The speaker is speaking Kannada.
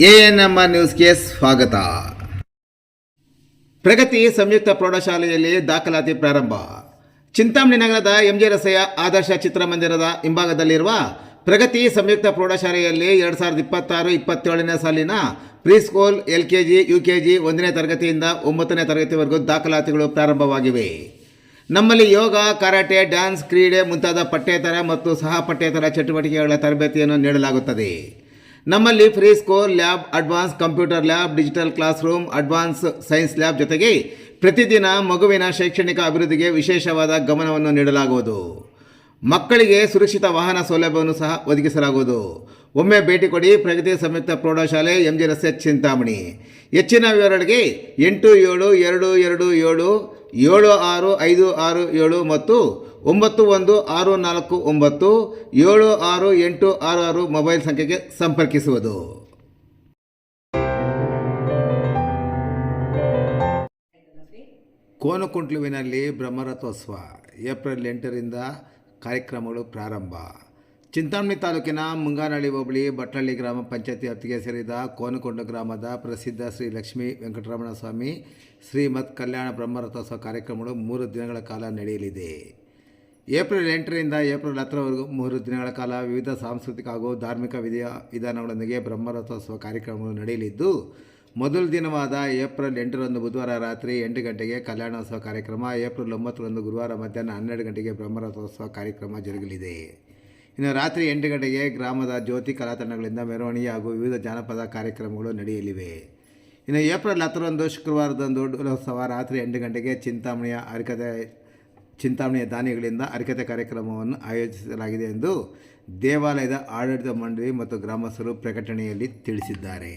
ಎಎನ್ಎಂ ನ್ಯೂಸ್ಗೆ ಸ್ವಾಗತ. ಪ್ರಗತಿ ಸಂಯುಕ್ತ ಪ್ರೌಢಶಾಲೆಯಲ್ಲಿ ದಾಖಲಾತಿ ಪ್ರಾರಂಭ. ಚಿಂತಾಮಣಿ ನಗರದ ಎಂಜೆ ರಸ್ತೆಯ ಆದರ್ಶ ಚಿತ್ರಮಂದಿರದ ಹಿಂಭಾಗದಲ್ಲಿರುವ ಪ್ರಗತಿ ಸಂಯುಕ್ತ ಪ್ರೌಢಶಾಲೆಯಲ್ಲಿ 2026-27ನೇ ಸಾಲಿನ ಪ್ರೀಸ್ಕೂಲ್, LKG, UKG 1ನೇ ತರಗತಿಯಿಂದ 9ನೇ ತರಗತಿವರೆಗೂ ದಾಖಲಾತಿಗಳು ಪ್ರಾರಂಭವಾಗಿವೆ. ನಮ್ಮಲ್ಲಿ ಯೋಗ, ಕರಾಟೆ, ಡ್ಯಾನ್ಸ್, ಕ್ರೀಡೆ ಮುಂತಾದ ಪಠ್ಯೇತರ ಮತ್ತು ಸಹ ಪಠ್ಯೇತರ ಚಟುವಟಿಕೆಗಳ ತರಬೇತಿಯನ್ನು ನೀಡಲಾಗುತ್ತದೆ. ನಮ್ಮಲ್ಲಿ free school lab, advance computer lab, digital class room, advance science lab ಜೊತೆಗೆ ಪ್ರತಿದಿನ ಮಗುವಿನ ಶೈಕ್ಷಣಿಕ ಅಭಿವೃದ್ಧಿಗೆ ವಿಶೇಷವಾದ ಗಮನವನ್ನು ನೀಡಲಾಗುವುದು. ಮಕ್ಕಳಿಗೆ ಸುರಕ್ಷಿತ ವಾಹನ ಸೌಲಭ್ಯವನ್ನು ಸಹ ಒದಗಿಸಲಾಗುವುದು. ಒಮ್ಮೆ ಭೇಟಿ ಕೊಡಿ. ಪ್ರಗತಿ ಸಂಯುಕ್ತ ಪ್ರೌಢಶಾಲೆ, ಎಂಜೆ ರಸ್ತೆ, ಚಿಂತಾಮಣಿ. ಹೆಚ್ಚಿನ ವಿವರಗಳಿಗೆ 8772776567 ಮತ್ತು 9164976866 ಮೊಬೈಲ್ ಸಂಖ್ಯೆಗೆ ಸಂಪರ್ಕಿಸುವುದು. ಕೋನಕುಂಟ್ಲುವಿನಲ್ಲಿ ಬ್ರಹ್ಮರಥೋತ್ಸವ ಏಪ್ರಿಲ್ 8ರಿಂದ ಕಾರ್ಯಕ್ರಮಗಳು ಪ್ರಾರಂಭ. ಚಿಂತಾಮಣಿ ತಾಲೂಕಿನ ಮುಂಗಾನಹಳ್ಳಿ ಹೋಬಳಿ ಬಟ್ನಳ್ಳಿ ಗ್ರಾಮ ಪಂಚಾಯತಿ ವ್ಯಾಪ್ತಿಗೆ ಸೇರಿದ ಕೋನಕುಂಟು ಗ್ರಾಮದ ಪ್ರಸಿದ್ಧ ಶ್ರೀ ಲಕ್ಷ್ಮೀ ವೆಂಕಟರಮಣ ಸ್ವಾಮಿ ಶ್ರೀಮತ್ ಕಲ್ಯಾಣ ಬ್ರಹ್ಮರಥೋತ್ಸವ ಕಾರ್ಯಕ್ರಮಗಳು 3 ದಿನಗಳ ಕಾಲ ನಡೆಯಲಿದೆ. ಏಪ್ರಿಲ್ 8ರಿಂದ ಏಪ್ರಿಲ್ 10ರವರೆಗೂ 3 ದಿನಗಳ ಕಾಲ ವಿವಿಧ ಸಾಂಸ್ಕೃತಿಕ ಹಾಗೂ ಧಾರ್ಮಿಕ ವಿಧಾನಗಳೊಂದಿಗೆ ಬ್ರಹ್ಮರಥೋತ್ಸವ ಕಾರ್ಯಕ್ರಮಗಳು ನಡೆಯಲಿದ್ದು, ಮೊದಲ ದಿನವಾದ ಏಪ್ರಿಲ್ 8ರಂದು ಬುಧವಾರ ರಾತ್ರಿ 8 ಗಂಟೆಗೆ ಕಲ್ಯಾಣೋತ್ಸವ ಕಾರ್ಯಕ್ರಮ, ಏಪ್ರಿಲ್ 9ರಂದು ಗುರುವಾರ ಮಧ್ಯಾಹ್ನ 12 ಗಂಟೆಗೆ ಬ್ರಹ್ಮರಥೋತ್ಸವ ಕಾರ್ಯಕ್ರಮ ಜರುಗಲಿದೆ. ಇನ್ನು ರಾತ್ರಿ 8 ಗಂಟೆಗೆ ಗ್ರಾಮದ ಜ್ಯೋತಿ ಕಲಾತಂಡಗಳಿಂದ ಮೆರವಣಿಗೆ ಹಾಗೂ ವಿವಿಧ ಜಾನಪದ ಕಾರ್ಯಕ್ರಮಗಳು ನಡೆಯಲಿವೆ. ಇನ್ನು ಏಪ್ರಿಲ್ 10ರಂದು ಶುಕ್ರವಾರದಂದು ಡೋಲೋತ್ಸವ ರಾತ್ರಿ 8 ಗಂಟೆಗೆ ಚಿಂತಾಮಣಿಯ ದಾನಿಗಳಿಂದ ಹರಿಕತೆ ಕಾರ್ಯಕ್ರಮವನ್ನು ಆಯೋಜಿಸಲಾಗಿದೆ ಎಂದು ದೇವಾಲಯದ ಆಡಳಿತ ಮಂಡಳಿ ಮತ್ತು ಗ್ರಾಮಸ್ಥರು ಪ್ರಕಟಣೆಯಲ್ಲಿ ತಿಳಿಸಿದ್ದಾರೆ.